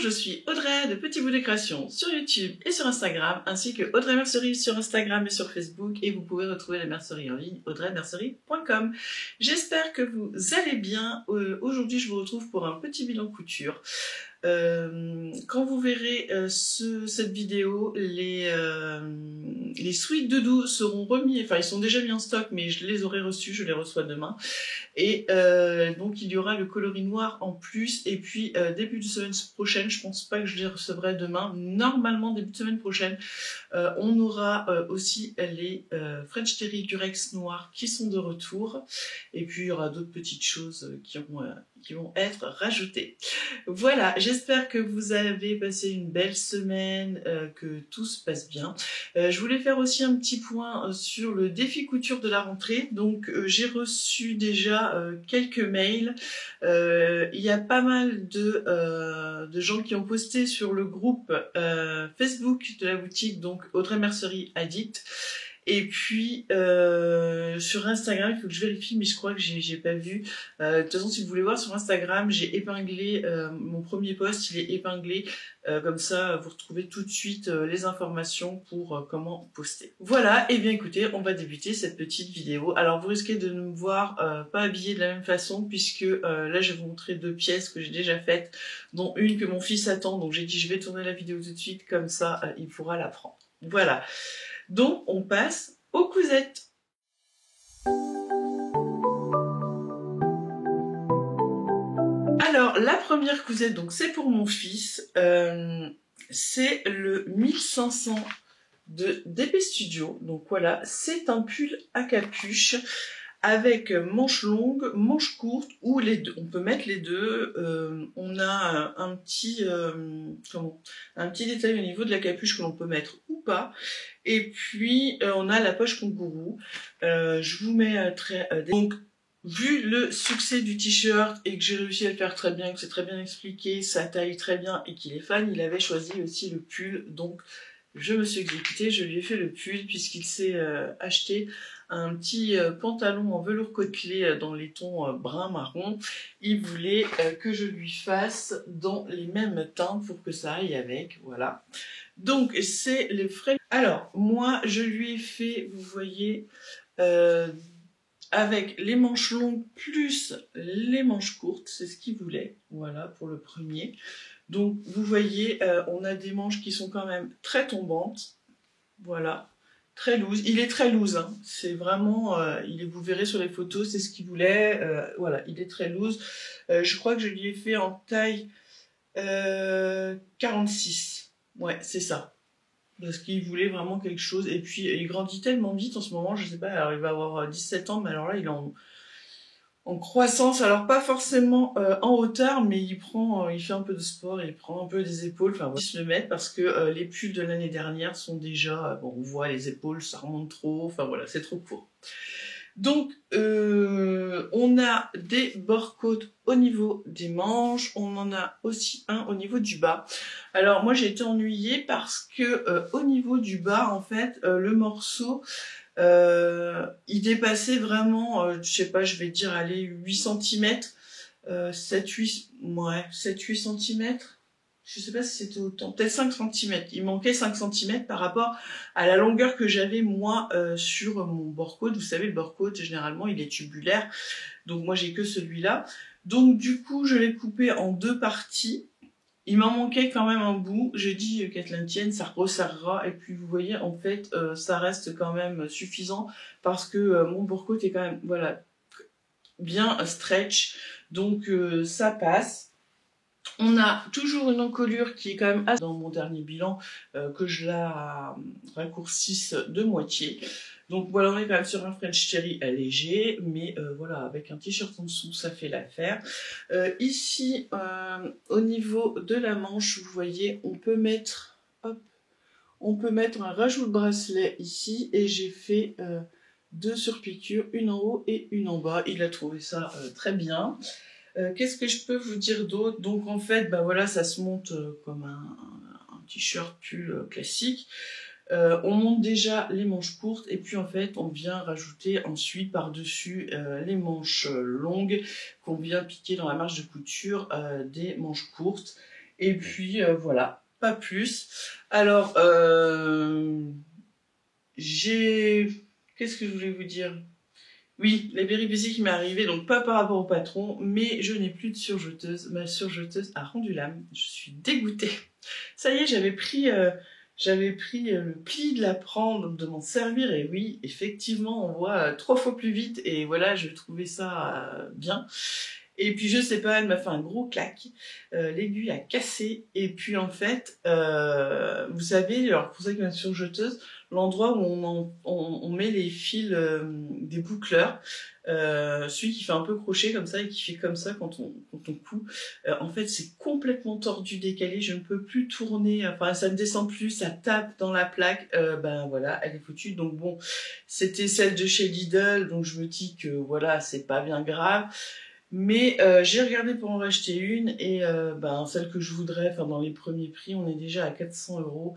je suis Audrey de Petit Bout de Création sur YouTube et sur Instagram, ainsi que Audrey Mercerie sur Instagram et sur Facebook, et vous pouvez retrouver la mercerie en ligne audreymercerie.com. J'espère que vous allez bien. Aujourd'hui, je vous retrouve pour un petit bilan couture. Quand vous verrez cette vidéo, les sweats Doudou seront remis, enfin ils sont déjà mis en stock, mais je les aurai reçus, je les reçois demain. Et donc il y aura le coloris noir en plus, et puis début de semaine prochaine, je pense pas que je les recevrai demain, normalement début de semaine prochaine, on aura aussi les French Terry Durex noirs qui sont de retour, et puis il y aura d'autres petites choses qui vont être rajoutées. Voilà, j'espère que vous avez passé une belle semaine, que tout se passe bien. Je voulais faire aussi un petit point sur le défi couture de la rentrée. Donc j'ai reçu déjà quelques mails. Il y a pas mal de gens qui ont posté sur le groupe Facebook de la boutique, donc Audrey Mercerie Addict. Et puis sur Instagram, il faut que je vérifie, mais je crois que j'ai pas vu. De toute façon, si vous voulez voir sur Instagram, j'ai épinglé mon premier post, il est épinglé, comme ça vous retrouvez tout de suite les informations pour comment poster. Voilà, et bien écoutez, on va débuter cette petite vidéo. Alors vous risquez de ne me voir pas habillée de la même façon, puisque là je vais vous montrer deux pièces que j'ai déjà faites, dont une que mon fils attend, donc j'ai dit je vais tourner la vidéo tout de suite, comme ça il pourra la prendre. Voilà. Donc, on passe aux cousettes. Alors, la première cousette, donc c'est pour mon fils. C'est le 1500 de DP Studio. Donc voilà, c'est un pull à capuche avec manches longues, manches courtes, ou les deux. On peut mettre les deux. On a un petit détail au niveau de la capuche que l'on peut mettre ou pas. Et puis on a la poche kangourou. Je vous mets donc vu le succès du t-shirt et que j'ai réussi à le faire très bien, que c'est très bien expliqué, ça taille très bien et qu'il est fan, il avait choisi aussi le pull. Donc je me suis exécutée, je lui ai fait le pull puisqu'il s'est acheté un petit pantalon en velours côtelé dans les tons brun marron. Il voulait que je lui fasse dans les mêmes teintes pour que ça aille avec, voilà. Donc c'est les frais. Alors moi je lui ai fait, vous voyez, avec les manches longues plus les manches courtes, c'est ce qu'il voulait, voilà pour le premier. Donc vous voyez, on a des manches qui sont quand même très tombantes, voilà, très loose. Il est très loose, hein. C'est vraiment, vous verrez sur les photos, c'est ce qu'il voulait, voilà, il est très loose. Je crois que je lui ai fait en taille 46, ouais, c'est ça. Parce qu'il voulait vraiment quelque chose, et puis il grandit tellement vite en ce moment, je sais pas, alors il va avoir 17 ans, mais alors là il est en croissance, alors pas forcément en hauteur, mais il fait un peu de sport, il prend un peu des épaules, enfin voilà, il se le mettre parce que les pulls de l'année dernière sont déjà, bon on voit les épaules, ça remonte trop, enfin voilà, c'est trop court. Donc on a des bord-côtes au niveau des manches, on en a aussi un au niveau du bas. Alors moi j'ai été ennuyée parce que au niveau du bas en fait le morceau il dépassait vraiment, je sais pas, je vais dire allez 8 cm, 7-8 cm. Je sais pas si c'était autant, peut-être 5 cm. Il manquait 5 cm par rapport à la longueur que j'avais moi sur mon bord-côte. Vous savez, le bord-côte, généralement, il est tubulaire. Donc moi, j'ai que celui-là. Donc du coup, je l'ai coupé en deux parties. Il m'en manquait quand même un bout. J'ai dit qu'elle la tienne, ça resserrera. Et puis vous voyez, en fait, ça reste quand même suffisant parce que mon bord-côte est quand même, voilà, bien stretch. Donc ça passe. On a toujours une encolure qui est quand même assez dans mon dernier bilan, que je la raccourcisse de moitié. Donc voilà, on est quand même sur un French Terry léger, mais voilà, avec un t-shirt en dessous, ça fait l'affaire. Ici, au niveau de la manche, vous voyez, on peut mettre un rajout de bracelet ici, et j'ai fait deux surpiqûres, une en haut et une en bas. Il a trouvé ça très bien. Qu'est-ce que je peux vous dire d'autre? Donc en fait, bah voilà, ça se monte comme un t-shirt pull classique. On monte déjà les manches courtes, et puis en fait on vient rajouter ensuite par-dessus les manches longues qu'on vient piquer dans la marge de couture des manches courtes. Et puis voilà, pas plus. Alors, qu'est-ce que je voulais vous dire? Oui, les péripéties qui m'est arrivée, donc pas par rapport au patron, mais je n'ai plus de surjeteuse. Ma surjeteuse a rendu l'âme. Je suis dégoûtée. Ça y est, j'avais pris le pli de la prendre, de m'en servir, et oui, effectivement, on voit 3 fois plus vite, et voilà, je trouvais ça bien. Et puis je sais pas, elle m'a fait un gros claque, l'aiguille a cassé, et puis en fait, vous savez, alors pour ça qu'il y a une surjeteuse, l'endroit où on met les fils des boucleurs, celui qui fait un peu crochet comme ça et qui fait comme ça quand on coud, en fait c'est complètement tordu, décalé, je ne peux plus tourner, enfin ça ne descend plus, ça tape dans la plaque, ben voilà, elle est foutue. Donc bon, c'était celle de chez Lidl, donc je me dis que voilà, c'est pas bien grave. Mais j'ai regardé pour en racheter une et ben, celle que je voudrais, enfin dans les premiers prix, on est déjà à 400 €.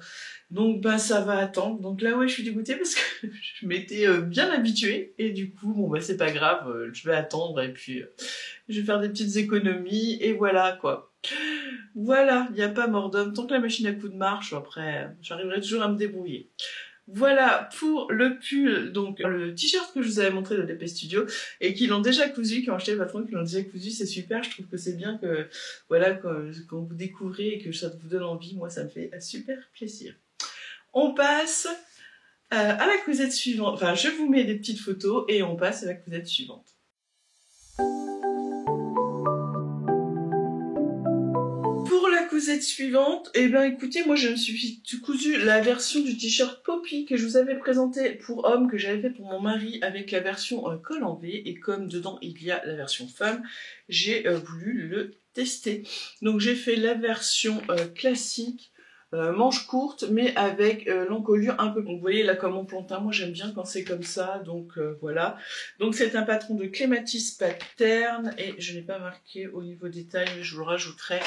Donc ben ça va attendre. Donc là ouais, je suis dégoûtée parce que je m'étais bien habituée et du coup bon ben c'est pas grave, je vais attendre et puis je vais faire des petites économies et voilà quoi. Voilà, il n'y a pas mort d'homme. Tant que la machine à coudre marche, après j'arriverai toujours à me débrouiller. Voilà pour le pull, donc le t-shirt que je vous avais montré de DP Studio et qui l'ont déjà cousu, qui ont acheté le patron, qui l'ont déjà cousu, c'est super. Je trouve que c'est bien que voilà quand vous découvrez et que ça vous donne envie, moi ça me fait un super plaisir. On passe à la cousette suivante, enfin je vous mets des petites photos et on passe à la cousette suivante. Pour la cousette suivante, eh ben écoutez, moi je me suis cousu la version du t-shirt Poppy que je vous avais présenté pour homme, que j'avais fait pour mon mari avec la version col en V, et comme dedans il y a la version femme, j'ai voulu le tester. Donc j'ai fait la version classique, manche courte, mais avec l'encolure un peu. Donc vous voyez là comme on plantain, moi j'aime bien quand c'est comme ça, donc voilà. Donc c'est un patron de Clématis Pattern, et je n'ai pas marqué au niveau détail, mais je vous le rajouterai.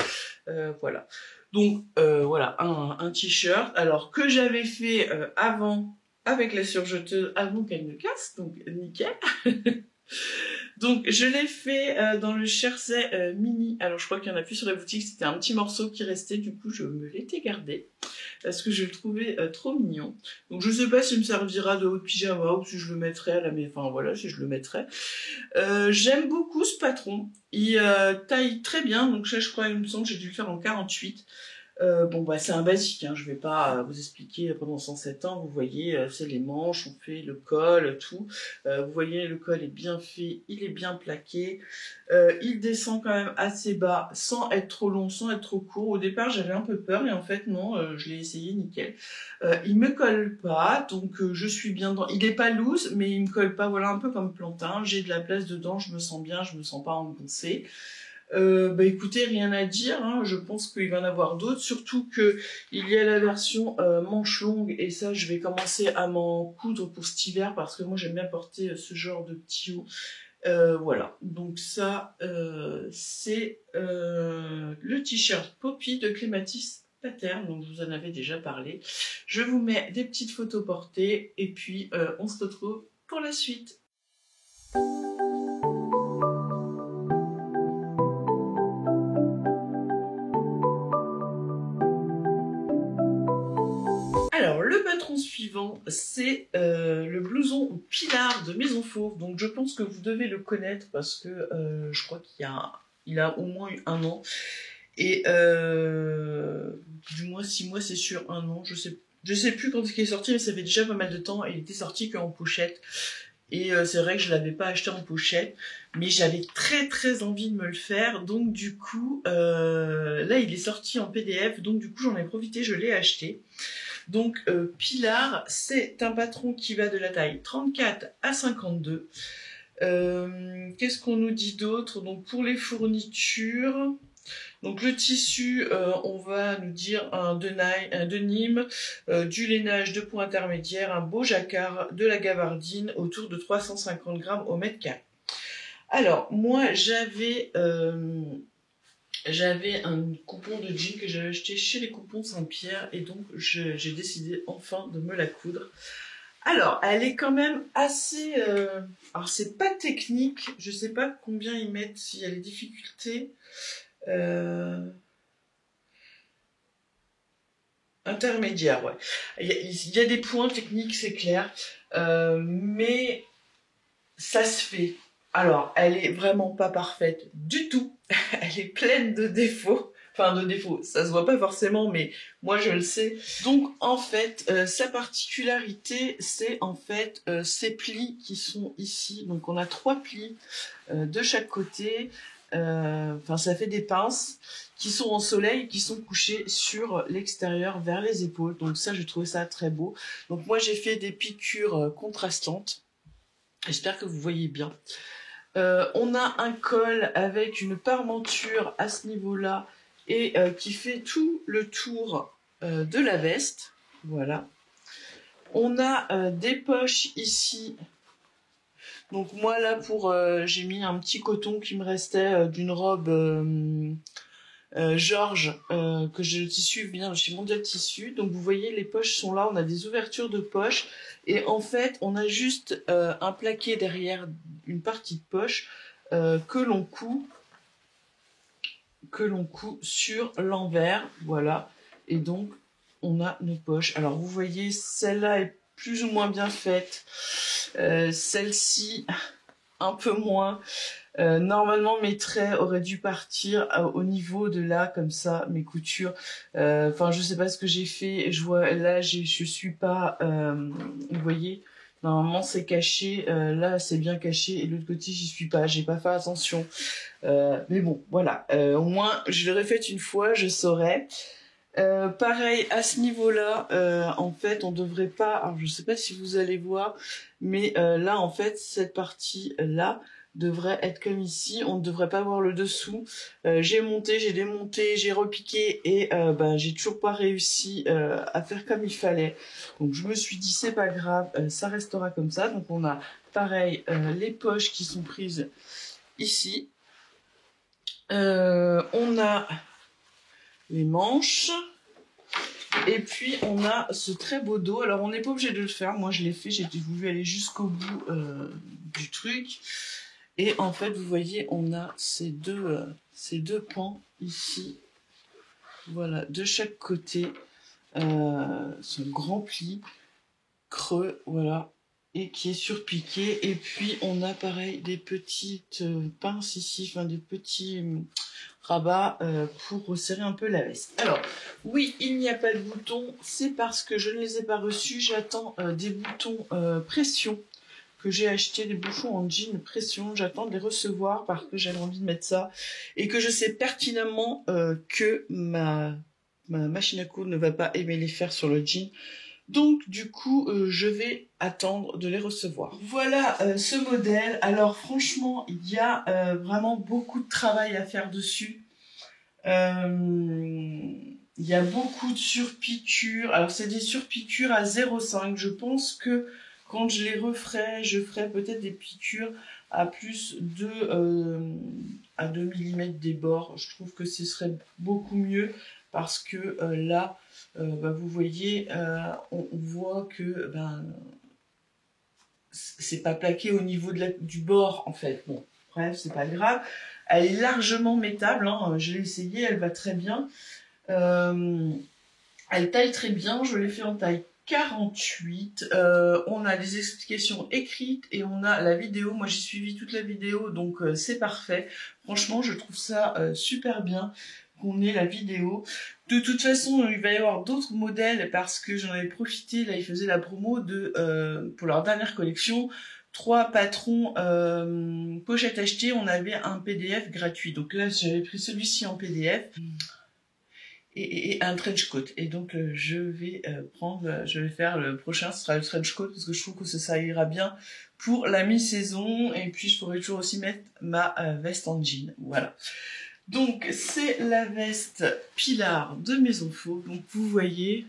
Voilà. Donc voilà, un t-shirt, alors que j'avais fait avant avec la surjeteuse avant qu'elle ne casse, donc nickel. Donc je l'ai fait dans le Jersey mini. Alors je crois qu'il y en a plus sur la boutique, c'était un petit morceau qui restait, du coup je me l'étais gardé parce que je le trouvais trop mignon. Donc je sais pas s'il me servira de haut de pyjama ou si je le mettrai à la maison, enfin voilà, si je le mettrai. J'aime beaucoup ce patron, il taille très bien, donc ça je crois, il me semble que j'ai dû le faire en 48. Bon bah c'est un basique, hein, je vais pas vous expliquer pendant 107 ans, vous voyez, c'est les manches, on fait le col, tout. Vous voyez, le col est bien fait, il est bien plaqué, il descend quand même assez bas, sans être trop long, sans être trop court. Au départ j'avais un peu peur, et en fait non, je l'ai essayé nickel. Il me colle pas, donc je suis bien dans... Il est pas loose, mais il me colle pas, voilà, un peu comme plantain, j'ai de la place dedans, je me sens bien, je me sens pas engoncée. Bah écoutez, rien à dire, hein. Je pense qu'il va y en avoir d'autres, surtout que il y a la version manche longue, et ça je vais commencer à m'en coudre pour cet hiver parce que moi j'aime bien porter ce genre de petits hauts. Voilà, donc ça c'est le t-shirt Poppy de Clématis Pattern, donc je vous en avais déjà parlé. Je vous mets des petites photos portées et puis on se retrouve pour la suite. Alors, le patron suivant, c'est le blouson Pilar de Maison Fauve. Donc, je pense que vous devez le connaître parce que je crois il a au moins eu 1 an. Et du moins 6 mois, c'est sûr, 1 an. Je sais plus quand il est sorti, mais ça fait déjà pas mal de temps. Et il était sorti qu'en pochette. Et c'est vrai que je l'avais pas acheté en pochette, mais j'avais très très envie de me le faire. Donc du coup, là il est sorti en PDF. Donc du coup, j'en ai profité, je l'ai acheté. Donc Pilar, c'est un patron qui va de la taille 34 à 52. Qu'est-ce qu'on nous dit d'autre? Donc pour les fournitures, donc le tissu, on va nous dire un denim, du lainage de peau intermédiaire, un beau jacquard, de la gabardine autour de 350 grammes au mètre carré. Alors moi j'avais un coupon de jean que j'avais acheté chez les coupons Saint-Pierre, et donc j'ai décidé enfin de me la coudre. Alors, elle est quand même assez... Alors, c'est pas technique, je sais pas combien ils mettent, s'il y a les difficultés. Intermédiaire, ouais. Il y a des points techniques, c'est clair, mais ça se fait. Alors, elle est vraiment pas parfaite du tout. Elle est pleine de défauts. Enfin, de défauts, ça se voit pas forcément, mais moi je le sais. Donc, en fait, sa particularité, c'est en fait ces plis qui sont ici. Donc, on a 3 plis de chaque côté. Enfin, ça fait des pinces qui sont en soleil, qui sont couchées sur l'extérieur vers les épaules. Donc ça, j'ai trouvé ça très beau. Donc moi, j'ai fait des piqûres contrastantes. J'espère que vous voyez bien. On a un col avec une parmenture à ce niveau-là et qui fait tout le tour de la veste. Voilà. On a des poches ici. Donc moi là j'ai mis un petit coton qui me restait d'une robe Georges que j'ai le tissu vient chez Mondial Tissu. Donc vous voyez les poches sont là, on a des ouvertures de poches et en fait on a juste un plaqué derrière une partie de poche que l'on coud sur l'envers, voilà. Et donc on a nos poches. Alors vous voyez celle-là est plus ou moins bien faite. Celle-ci, un peu moins. Normalement, mes traits auraient dû partir au niveau de là, comme ça, mes coutures. Enfin, je sais pas ce que j'ai fait. Je vois là, je suis pas. Vous voyez, normalement c'est caché. Là, c'est bien caché. Et de l'autre côté, j'y suis pas. J'ai pas fait attention. Mais bon, voilà. Au moins, je l'aurais fait une fois, je saurais. Pareil à ce niveau-là, en fait, on devrait pas. Alors, je sais pas si vous allez voir, mais là, en fait, cette partie-là devrait être comme ici. On ne devrait pas voir le dessous. J'ai monté, j'ai démonté, j'ai repiqué et j'ai toujours pas réussi à faire comme il fallait. Donc, je me suis dit c'est pas grave, ça restera comme ça. Donc, on a pareil les poches qui sont prises ici. On a les manches. Et puis on a ce très beau dos. Alors on n'est pas obligé de le faire. Moi je l'ai fait. J'ai voulu aller jusqu'au bout du truc. Et en fait vous voyez on a ces deux pans ici. Voilà de chaque côté. Ce grand pli creux. Voilà. Et qui est surpiqué. Et puis on a pareil des petites pinces ici. Enfin des petits rabat pour resserrer un peu la veste. Alors, oui, il n'y a pas de boutons, c'est parce que je ne les ai pas reçus. J'attends des boutons pression que j'ai acheté, des bouchons en jean pression. J'attends de les recevoir parce que j'avais envie de mettre ça et que je sais pertinemment que ma machine à coudre ne va pas aimer les faire sur le jean. Donc du coup, je vais attendre de les recevoir. Voilà ce modèle. Alors franchement, il y a vraiment beaucoup de travail à faire dessus. Il y a beaucoup de surpiqûres. Alors c'est des surpiqûres à 0,5. Je pense que quand je les referai, je ferai peut-être des piqûres à plus de à 2 mm des bords. Je trouve que ce serait beaucoup mieux parce que là, vous voyez, on voit que c'est pas plaqué au niveau du bord en fait. Bon, bref, c'est pas grave. Elle est largement mettable, hein. Je l'ai essayé, elle va très bien. Elle taille très bien, je l'ai fait en taille 48. On a des explications écrites et on a la vidéo. Moi j'ai suivi toute la vidéo, donc c'est parfait. Franchement, je trouve ça super bien qu'on ait la vidéo. De toute façon, il va y avoir d'autres modèles parce que j'en avais profité. Là, ils faisaient la promo pour leur dernière collection. 3 patrons pochettes achetées, on avait un PDF gratuit. Donc là, j'avais pris celui-ci en PDF et un trench coat. Et donc je vais faire le prochain, ce sera le trench coat parce que je trouve que ça ira bien pour la mi-saison. Et puis je pourrais toujours aussi mettre ma veste en jean. Voilà. Donc c'est la veste Pilar de Maison Faux. Donc vous voyez,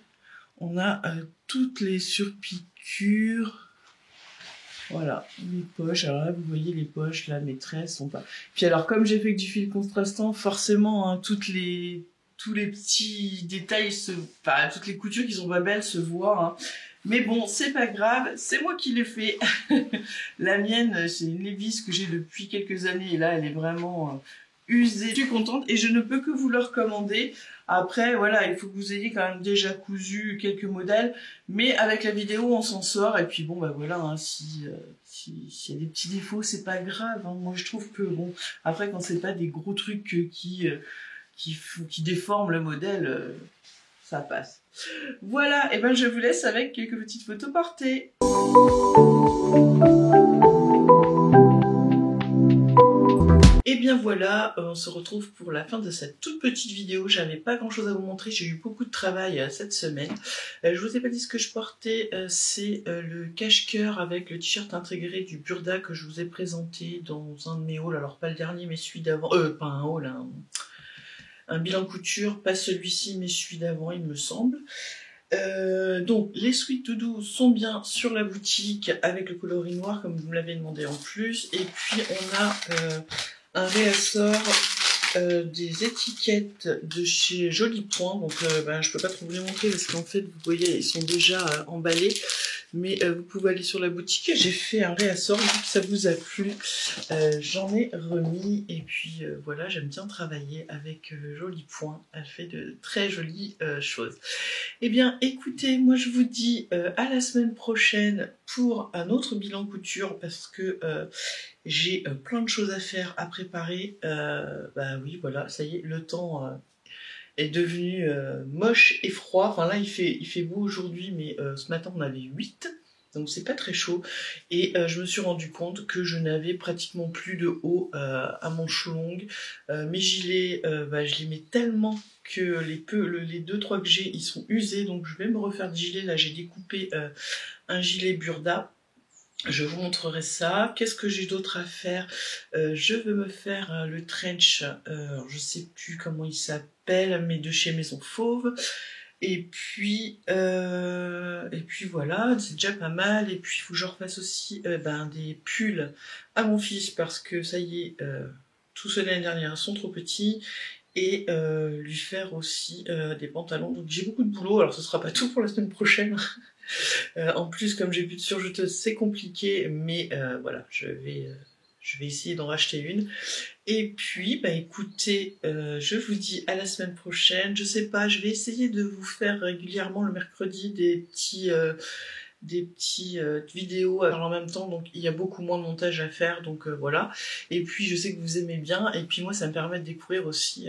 on a toutes les surpiqûres. Voilà, les poches. Alors là, vous voyez les poches, là, mes traits sont pas. Puis alors, comme j'ai fait que du fil contrastant, forcément, hein, tous les petits détails toutes les coutures qui sont pas belles se voient. Hein. Mais bon, c'est pas grave, c'est moi qui l'ai fait. La mienne, c'est une Levi's que j'ai depuis quelques années, et là, elle est vraiment usé. Je suis contente et je ne peux que vous le recommander. Après, voilà, il faut que vous ayez quand même déjà cousu quelques modèles, mais avec la vidéo, on s'en sort. Et puis bon, bah voilà, hein, s'il y a des petits défauts, c'est pas grave. Hein. Moi, je trouve que bon, après, quand c'est pas des gros trucs qui déforment le modèle, ça passe. Voilà, et ben je vous laisse avec quelques petites photos portées. Et bien voilà, on se retrouve pour la fin de cette toute petite vidéo. J'avais pas grand chose à vous montrer, j'ai eu beaucoup de travail cette semaine. Je vous ai pas dit ce que je portais, c'est le cache-cœur avec le t-shirt intégré du Burda que je vous ai présenté dans un de mes hauls. Alors pas le dernier mais celui d'avant, pas un haul, un bilan couture, pas celui-ci mais celui d'avant il me semble. Donc les Sweet To Do sont bien sur la boutique avec le coloris noir comme vous me l'avez demandé en plus. Et puis on a un réassort des étiquettes de chez Joli Point. Donc je peux pas trop vous les montrer parce qu'en fait vous voyez ils sont déjà emballés. Mais vous pouvez aller sur la boutique. J'ai fait un réassort, vu que ça vous a plu. J'en ai remis. Et puis voilà, j'aime bien travailler avec Joli Point. Elle fait de très jolies choses. Eh bien, écoutez, moi je vous dis à la semaine prochaine pour un autre bilan couture parce que j'ai plein de choses à faire, à préparer. Bah oui, voilà, ça y est, le temps est devenu moche et froid. Enfin là, il fait beau aujourd'hui, mais ce matin on avait 8. Donc c'est pas très chaud. Et je me suis rendu compte que je n'avais pratiquement plus de haut à manches longues. Mes gilets, je les mets tellement que les 2-3 que j'ai, ils sont usés. Donc je vais me refaire des gilets. Là, j'ai découpé un gilet Burda. Je vous montrerai ça. Qu'est-ce que j'ai d'autre à faire? Je veux me faire le trench. Je sais plus comment il s'appelle, mais de chez Maison Fauve. Et puis voilà, c'est déjà pas mal. Et puis il faut que je refasse aussi des pulls à mon fils parce que ça y est, tous ceux de l'année dernière sont trop petits. Et lui faire aussi des pantalons. Donc j'ai beaucoup de boulot, alors ce sera pas tout pour la semaine prochaine. En plus, comme j'ai plus de surjeteuse, c'est compliqué, mais voilà, je vais essayer d'en racheter une. Et puis, écoutez, je vous dis à la semaine prochaine. Je sais pas, je vais essayer de vous faire régulièrement le mercredi des petits vidéos en même temps, donc il y a beaucoup moins de montage à faire, donc voilà. Et puis je sais que vous aimez bien, et puis moi ça me permet de découvrir aussi